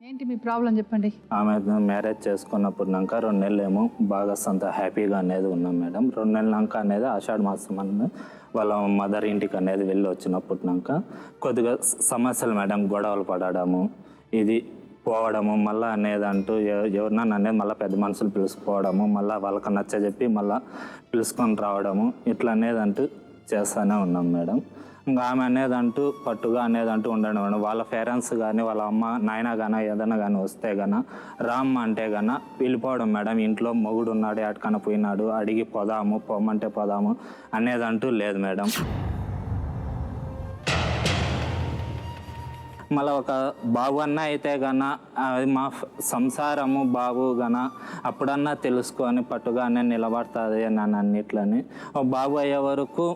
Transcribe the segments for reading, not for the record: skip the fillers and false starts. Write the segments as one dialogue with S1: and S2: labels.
S1: ఏంటి మీ ప్రాబ్లం చెప్పండి.
S2: ఆమె మ్యారేజ్ చేసుకున్నప్పుడునాక 2 నెలలేమో బాగా హ్యాపీగా అనేది ఉన్నాం మేడం. 2 నెలలనాక అనేది ఆషాఢ మాసం అన్న వాళ్ళ మదర్ ఇంటికి అనేది వెళ్ళి వచ్చినప్పుడునాక కొద్దిగా సమస్యలు మేడం, గొడవలు పడడము, ఇది పోవడము, మళ్ళీ అనేది అంటూ ఎవరినన్నా అనేది మళ్ళీ పెద్ద మనుషులు పిలుచుకోవడము, మళ్ళీ వాళ్ళకి నచ్చజెప్పి మళ్ళీ పిలుచుకొని రావడము, ఇట్లా అనేది అంటూ చేస్తూనే ఉన్నాం మేడం. ఇంకా ఆమె అనేది అంటూ పట్టుగా అనేది అంటూ ఉండడం మేడం. వాళ్ళ పేరెంట్స్ కానీ వాళ్ళ అమ్మ నాయన కానీ ఏదైనా కానీ వస్తే గన రామ్ అంటే గన వెళ్ళిపోవడం మేడం. ఇంట్లో మొగుడు ఉన్నాడు, ఎక్కడికన్నా పోయినాడు, అడిగి పొమ్మంటే పోదాము అనేది అంటూ లేదు మేడం. మళ్ళీ ఒక బాబు అన్న అయితే గన మా సంసారము బాబు గన అప్పుడన్నా తెలుసుకొని పట్టుగానే నిలబడుతుంది నన్ను అన్నిట్లని. బాబు అయ్యే వరకు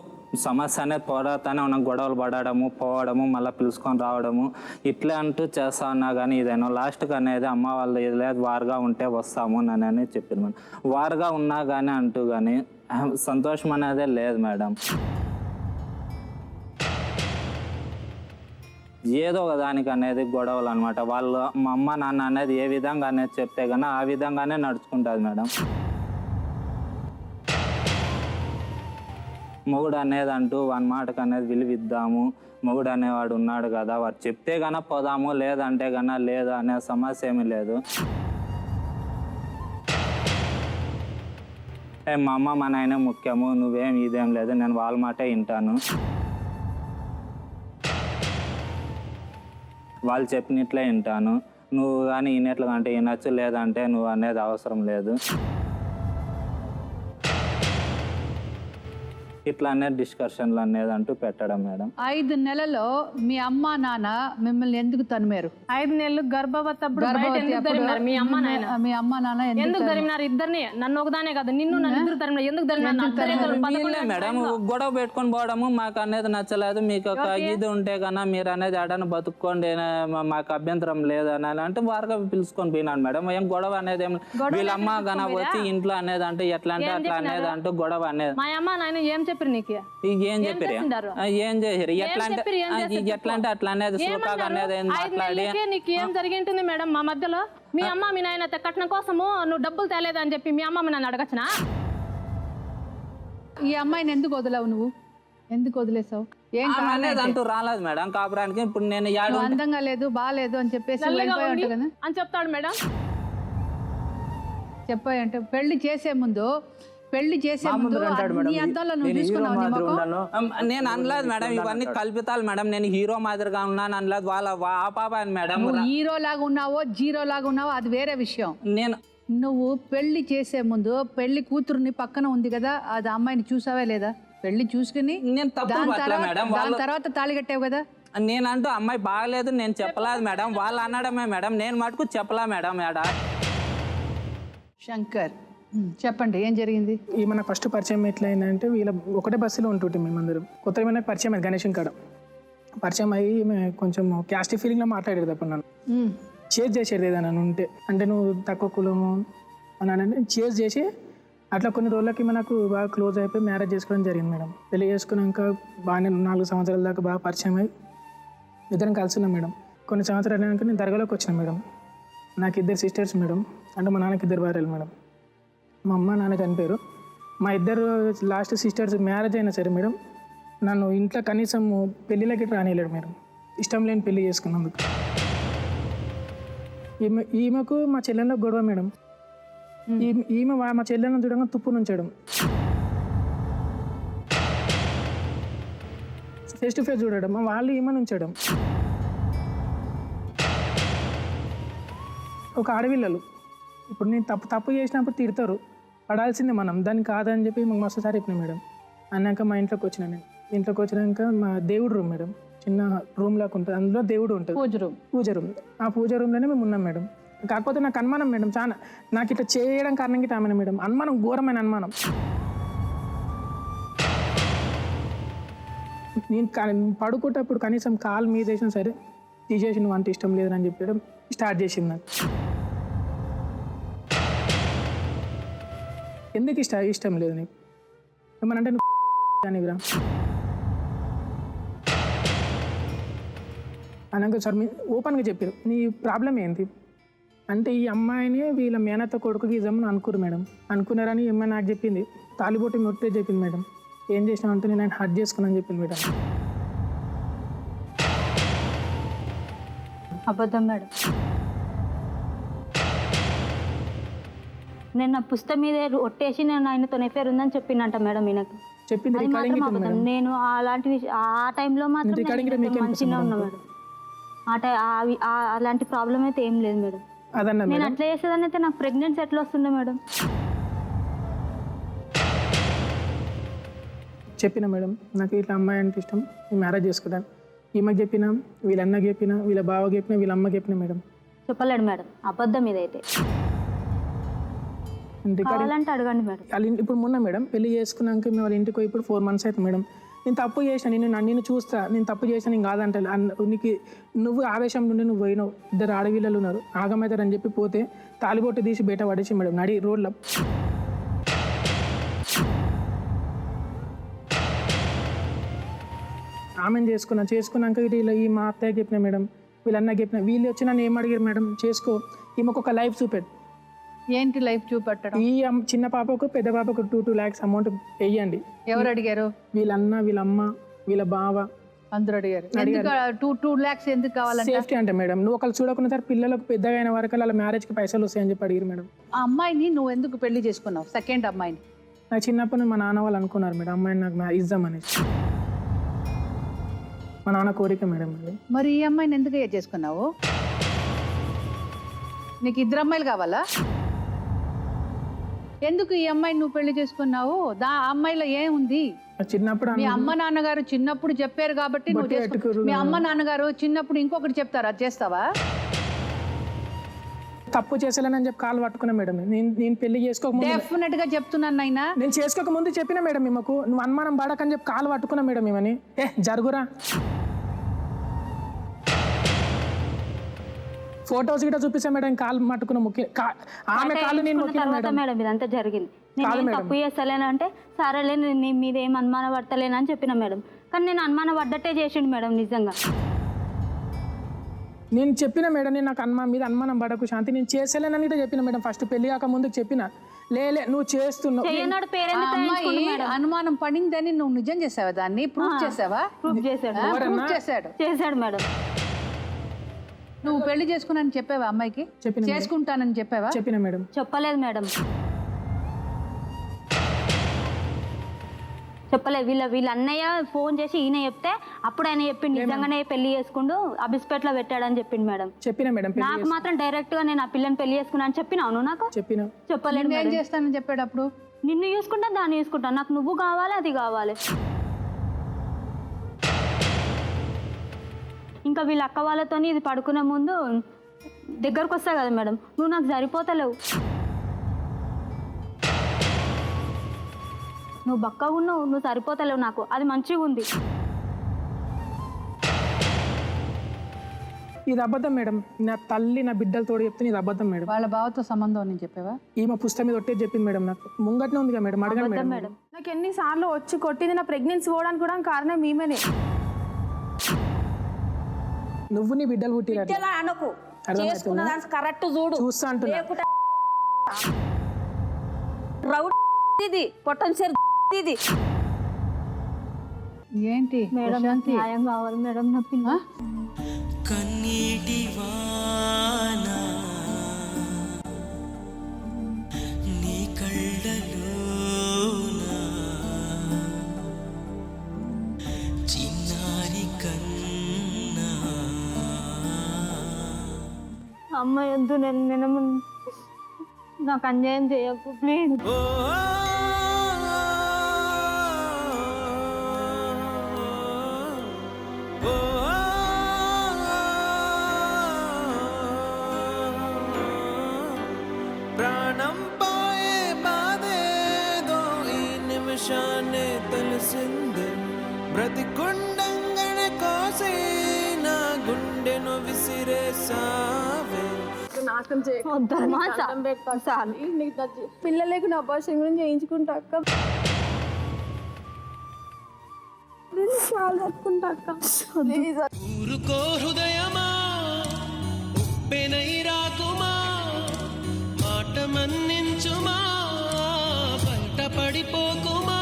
S2: సమస్య అనేది పోరాడుతూనే ఉన్న, గొడవలు పడడము, పోవడము, మళ్ళీ పిలుచుకొని రావడము, ఇట్లా అంటూ చేస్తా ఉన్నా కానీ ఇదేనో లాస్ట్కి అనేది అమ్మ వాళ్ళు లేదు వారుగా ఉంటే వస్తాము అని చెప్పింది మేడం. వారుగా ఉన్నా కానీ అంటూ కానీ సంతోషం అనేదే లేదు మేడం. ఏదో ఒక దానికి అనేది గొడవలు అనమాట. వాళ్ళు మా అమ్మ నాన్న అనేది ఏ విధంగా అనేది చెప్తే కన్నా ఆ విధంగానే నడుచుకుంటుంది మేడం. మొగుడు అనేది అంటూ 1 మాటకు అనేది విలువిద్దాము, మొగుడు అనేవాడు ఉన్నాడు కదా, వాడు చెప్తే కన్నా పోదాము, లేదంటే కన్నా లేదు అనే సమస్య ఏమీ లేదు. మా అమ్మ మా నాయనే ముఖ్యము, నువ్వేం ఇదేం లేదు, నేను వాళ్ళ మాటే వింటాను, వాళ్ళు చెప్పినట్లే వింటాను, నువ్వు కానీ వినేట్లుగా అంటే వినొచ్చు, లేదంటే నువ్వు అనేది అవసరం లేదు, ఇట్లా అనేది డిస్కషన్లు అనేది అంటూ పెట్టడం మేడం.
S1: 5 నెలల్లో మీ అమ్మ నాన్న మిమ్మల్ని ఎందుకు తరిమారు?
S3: 5 నెలలు గర్భవతప్పుడు మీ అమ్మ
S1: నాన్న
S3: ఎందుకు తరిమినారు? ఇద్దరిని, నన్ను ఒకదానే కదా, నిన్ను నన్ను ఇద్దరు తరిమినారు. ఎందుకు తరిమినారు
S2: మేడం? గొడవ పెట్టుకొని పోవడము మాకు అనేది నచ్చలేదు, మీకు ఒక ఇది ఉంటే కన్నా మీరు అనేది ఆడని బతుక్కోండి, మాకు అభ్యంతరం లేదని అంటే వారుగా పిలుచుకొని పోయినాను మేడం. ఏం గొడవ అనేది ఏం, వీళ్ళమ్మ గన వచ్చి ఇంట్లో అనేది అంటే ఎట్లా అంటే అట్లా అనేది అంటూ గొడవ అనేది.
S3: మా అమ్మ నాయన ఏం చెప్పారు నీకు?
S2: ఏం చెప్పారు? ఏం చేశారు? ఎట్లా అంటే అట్లా అనేది సుఖంగా అనేది మాట్లాడి
S3: నీకు ఏం జరిగి ఉంటుంది మేడం మా మధ్యలో? మీ అమ్మ మీ నాయన కట్నం కోసము నువ్వు డబ్బులు తేలేదని చెప్పి మీ అమ్మ నన్ను అడగచ్చునా?
S1: ఈ అమ్మాయిని ఎందుకు వదలవు? నువ్వు ఎందుకు వదిలేసావు? ఏం
S2: అనేది అంటూ రాలేదు మేడం కాపురానికి. ఇప్పుడు నేను
S1: అందంగా లేదు, బాగాలేదు అని చెప్పేసి
S3: అని చెప్తాడు మేడం.
S1: చెప్పాయంటే పెళ్లి చేసే ముందు అన్ని అద్దాల్లో నువ్వు చూసుకున్నావు.
S2: నేను అనలేదు మేడం, ఇవన్నీ కల్పితాలు మేడం, నేను హీరో మాదిరిగా ఉన్నాను అనలేదు. వాళ్ళ ఆ పాప అని మేడం.
S1: హీరో లాగా ఉన్నావో జీరో లాగా ఉన్నావో అది వేరే విషయం. నువ్వు పెళ్లి చేసే ముందు పెళ్లి కూతురుని పక్కన ఉంది కదా, అది అమ్మాయిని చూసావే లేదా? పెళ్లి చూసుకుని దాని తర్వాత తాళి కట్టావు కదా.
S2: నేనంటూ అమ్మాయి బాగలేదు నేను చెప్పలేదు మేడం, వాళ్ళు అనడమే మేడం, నేను మటుకు చెప్పలా మేడం.
S1: శంకర్ చెప్పండి, ఏం జరిగింది?
S4: మన ఫస్ట్ పరిచయం ఎట్లా అయిందంటే, వీళ్ళ ఒకటే బస్సులో ఉంటుంటే మేమందరం కొత్తగా మనకు పరిచయం అయింది. గణేష్ కాడ పరిచయం అయ్యి కొంచెం క్యాస్ట్ ఫీలింగ్లో మాట్లాడేది అప్పుడు నన్ను చేజ్ చేసేది ఏదైనా ఉంటే, అంటే నువ్వు తక్కువ కులము అని చేజ్ చేసి అట్లా కొన్ని రోజులకి మనకు బాగా క్లోజ్ అయిపోయి మ్యారేజ్ చేసుకోవడం జరిగింది మేడం. పెళ్లి చేసుకున్నాక బాగానే 4 సంవత్సరాల దాకా బాగా పరిచయం అయ్యి ఇద్దరం కలిసి ఉన్నాం మేడం. కొన్ని సంవత్సరాలు అయినాక నేను దర్గాలోకి వచ్చిన మేడం. నాకు 2 సిస్టర్స్ మేడం, అంటే మా నాన్నకి 2 భార్యలు మేడం. మా అమ్మ నాన్న చనిపోయారు. మా 2 లాస్ట్ సిస్టర్స్ మ్యారేజ్ అయినా సరే మేడం నన్ను ఇంట్లో కనీసం పెళ్ళిళ్ళకి రానియలేడు మేడం, ఇష్టం లేని పెళ్లి చేసుకున్నందుకు. ఈమెకు మా చెల్లెల్లో గొడవ మేడం. ఈమె మా చెల్లెలను చూడగా తుప్పు నుంచడం, ఫేస్ టు ఫేస్ చూడడం, వాళ్ళు ఈమె నుంచడం. ఒక ఆడపిల్లలు ఇప్పుడు నేను తప్పు చేసినప్పుడు తిడతారు, పడాల్సిందే మనం, దాన్ని కాదని చెప్పి మాకు మస్తు సారి చెప్పినా మేడం. అన్నాక మా ఇంట్లోకి వచ్చినా నేను. ఇంట్లోకి వచ్చినాక మా దేవుడు రూమ్ మేడం, చిన్న రూమ్ లాగా ఉంటుంది, అందులో దేవుడు ఉంటుంది, పూజ రూమ్. ఆ పూజ రూమ్లోనే మేము ఉన్నాం మేడం. కాకపోతే నాకు అనుమానం మేడం, చాలా నాకు ఇట్లా చేయడం కారణంగా ఇట్లా ఆమె మేడం, అనుమానం, ఘోరమైన అనుమానం. నేను పడుకుంటప్పుడు కనీసం కాలు మీద వేసినా సరే తీసేసి నువ్వు అంటే ఇష్టం లేదని చెప్పడం స్టార్ట్ చేసింది నాకు. ఎందుకు ఇష్టం లేదు నీకు ఏమనంటే నువ్వు అనగా సార్ మీ ఓపెన్గా చెప్పారు నీ ప్రాబ్లం ఏంటి అంటే ఈ అమ్మాయిని వీళ్ళ మేనత్త కొడుకుకి ఇద్దామని అనుకురు మేడం. అనుకున్నారని ఏమైనా నాకు చెప్పింది. తాలిబొట్టి మొట్టే చెప్పింది మేడం. ఏం చేసినామంటే నేను ఆయన హర్ట్ చేసుకున్నాను చెప్పింది మేడం.
S5: అబద్ధం మేడం. నేను నా పుస్తకం మీద ఒట్టేసి నేను ఆయనతో ఎఫేర్ ఉందని చెప్పిందంట మేడం ఈయనకి.
S4: చెప్పింది
S5: అది
S4: రికార్డింగ్
S5: మాత్రం
S4: ఇట్లా
S5: అబద్ధం.
S4: మేడం.
S5: నేను అలాంటి ఆ టైంలో మాత్రం
S4: రికార్డింగ్
S5: నేను
S4: మీకేం
S5: మంచిగా ఉన్నా మేడం. అలాంటి ప్రాబ్లం అయితే ఏం లేదు మేడం.
S4: అదన్నా
S5: నేను
S4: మేడం.
S5: అట్లా చేసేదాన్ని అయితే నాకు ప్రెగ్నెన్సీ ఎట్లా వస్తుండే మేడం?
S4: చెప్పిన మేడం నాకు ఇట్లా అమ్మాయి అంటే ఇష్టం, నేను మ్యారేజ్ చేసుకుంటాను. ఈమెకి చెప్పినా, వీళ్ళ అన్నకి చెప్పినా, వీళ్ళ బావకి చెప్పినా, వీళ్ళ అమ్మకి చెప్పినా మేడం.
S5: చెప్పలేడు మేడం, అబద్ధం ఇదైతే. కావాలంటే అడగండి మేడం.
S4: వాళ్ళ ఇప్పుడు మొన్న మేడం పెళ్లి చేసుకున్నాక మేము వాళ్ళ ఇంటికి పోయి ఇప్పుడు 4 months అవుతుంది మేడం. నేను తప్పు చేసిన, నిన్ను చూస్తా, నేను తప్పు చేసిన నేను కాదంటే నీకు నువ్వు ఆవేశం నుండి నువ్వు పోయినావు, 2 ఆడవిల్లలు ఉన్నారు ఆగమవుతారని చెప్పి పోతే తాలిబొట్టు తీసి బయట పడేసి మేడం నడి రోడ్ల. ఆమెను చేసుకున్నాక ఇటు ఇలా ఈ మా అత్తయ్య చెప్పిన మేడం, వీళ్ళన్న చెప్పిన, వీళ్ళు వచ్చి నన్ను ఏం అడిగారు మేడం, చేసుకో ఈమెకు ఒక లైఫ్ చూపెట్టు.
S1: ఏంటి లైఫ్ చూపెట్టడం?
S4: ఈ చిన్న పాపకు పెద్ద పాపకు 2 lakhs అమౌంట్ వేయండి.
S1: ఎవరు అడిగారు?
S4: వీళ్ళన్న, వీళ్ళ అమ్మ, వీళ్ళ బావ
S1: అందరూ అడిగారు. ఎందుకు 2 lakhs ఎందుకు కావాలంటే?
S4: సేఫ్టీ అంటే మేడం నువ్వు ఒకళ్ళు చూడకుండా సార్ పిల్లలకు పెద్దగా అయిన వరకు వాళ్ళ మ్యారేజ్కి పైసలు వస్తాయని చెప్పి అడిగారు మేడం.
S1: ఆ అమ్మాయిని నువ్వు ఎందుకు పెళ్లి చేసుకున్నావు? సెకండ్ అమ్మాయిని
S4: నాకు చిన్నప్పటి నుంచి మా నాన్న వాళ్ళు అనుకున్నారు మేడం అమ్మాయిని నాకు ఇద్దామనేసి. మా నాన్న కోరిక మేడం అది.
S1: మరి ఈ అమ్మాయిని ఎందుకు చేసుకున్నావు? నీకు 2 అమ్మాయిలు కావాలా? ఎందుకు ఈ అమ్మాయిని నువ్వు పెళ్లి చేసుకున్నావు? అమ్మాయిలో ఏముంది?
S4: చిన్నప్పుడు
S1: మీ అమ్మ నాన్నగారు చిన్నప్పుడు చెప్పారు కాబట్టి నువ్వు చేసుకున్నావు. మీ అమ్మ నాన్నగారు చిన్నప్పుడు ఇంకొకటి చెప్తారు, అది చేస్తావా?
S4: తప్పు చేసేలేనని చెప్పి కాలు పట్టుకున్నా మేడం. నేను పెళ్లి చేసుకోకముందు
S1: డెఫినెట్ గా చెప్తున్నాను నాయనా,
S4: నేను చేసుకోక ముందు చెప్పిన మేడం ఈమెకు నువ్వు అనుమానం పడకని చెప్పి కాలు పట్టుకున్నా మేడం ఈమెని. జరుగురా ఫొటోస్ గిట్ట చూపిస్తా మేడం, కాలు మట్టుకున్న ముఖ్య ఆమె కాలు నేను మొక్కిన మేడం.
S5: మేడం ఇదంతా జరిగింది. నేను తప్పు చేస్తలేనంటే సరేలే నీ మీద ఏం అనుమాన పడతలేనని చెప్పిన మేడం. కానీ నేను అనుమాన పడ్డట్టే చేసిండు మేడం నిజంగా.
S4: నేను చెప్పిన మేడం నేను నాకు మీద అనుమానం పడకు శాంతి, నేను చేసేలేనని చెప్పిన మేడం. ఫస్ట్ పెళ్లి కాక ముందుకు చెప్పిన లేలే నువ్వు చేస్తున్నావు.
S5: చేయనాడు పేరెందుకు
S1: అమ్మాయి అనుమానం పడిందని నువ్వు నిజం చేసావా? దాన్ని ప్రూవ్ చేసావా?
S5: ప్రూఫ్ చేశాడు.
S1: ప్రూవ్ చేశాడు
S5: మేడం.
S1: నువ్వు పెళ్లి చేసుకున్నాను చెప్పావా అమ్మాయికి?
S4: చెప్పిన
S1: చేసుకుంటానని చెప్పావా?
S4: చెప్పిన మేడం.
S5: చెప్పలేదు మేడం, చెప్పలేదు. వీళ్ళ అన్నయ్య ఫోన్ చేసి ఈయన చెప్తే అప్పుడు ఆయన చెప్పిండు నిజంగానే పెళ్లి చేసుకుంటూ అబిస్పేట్లో పెట్టాడని చెప్పిండు మేడం.
S4: చెప్పిన మేడం.
S5: నాకు మాత్రం డైరెక్ట్ గా నేను ఆ పిల్లని పెళ్లి చేసుకున్నా అని చెప్పినావు నువ్వు నాకు?
S4: చెప్పిన.
S5: చెప్పలేదు.
S1: ఏం చేస్తానని చెప్పాడు అప్పుడు?
S5: నిన్ను చూసుకుంటా దాన్ని చూసుకుంటా, నాకు నువ్వు కావాలి అది కావాలి. ఇంకా వీళ్ళ అక్క వాళ్ళతో ఇది పడుకునే ముందు దగ్గరకు వస్తా కదా మేడం, నువ్వు నాకు సరిపోతలేవు, నువ్వు బక్కగా ఉన్నావు, నువ్వు సరిపోతలేవు నాకు, అది మంచిగా ఉంది.
S4: ఇది అబద్ధం మేడం. నా తల్లి నా బిడ్డలతో చెప్తే ఇది అబద్ధం మేడం.
S1: వాళ్ళ బావతో సంబంధం అని చెప్పావా?
S4: ఈమె పుస్తకం మీద ఒట్టే చెప్పింది మేడం. నాకు ముంగట్నే ఉంది కదా మేడం, అడగండి మేడం.
S6: నాకు ఎన్నిసార్లు వచ్చి కొట్టింది, నా ప్రెగ్నెన్సీ పోవడానికి కూడా కారణం ఈమెనే.
S4: నువ్వు నీ బిడ్డలు పుట్టిరా
S6: అనకు, చేసుకున్న దానికి కరెక్ట్ చూడు.
S4: చూస్తా అంటున్నా.
S6: ఇది పొట్టన్సరి ఇది
S1: ఏంటి
S5: మేడం? న్యాయం కావాలి మేడం, నా పిల్ల.
S7: కన్నీటి వాన నీ కళ్ళలోన చిన్నారి కన్నా
S5: అమ్మ వద్దు, నేను నాకు అన్యాయం చేయకు ప్లీజ్.
S7: ప్రాణం పోయే బాధేదో ఈ నిమిషాన్ని తెలిసింది, బ్రతికుండంగనే కోసి నా గుండెను విసిరేసావే.
S6: పిల్లలు లేకుండా అబార్షన్ గురించి చేయించుకుంటా అక్క, చాలా తట్టుకుంటా అక్క.
S7: ఊరుకో హృదయం ఉప్పెనై రాకుమా మాట మన్నించుమా బయటపడిపోకుమా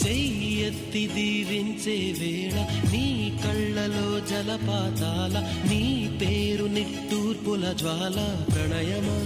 S7: చెయ్యెత్తి దీవించే వేళ నీ కళ్ళలో జలపాతాల నీ పేరు నిట్టూర్పుల జ్వాల ప్రణయమా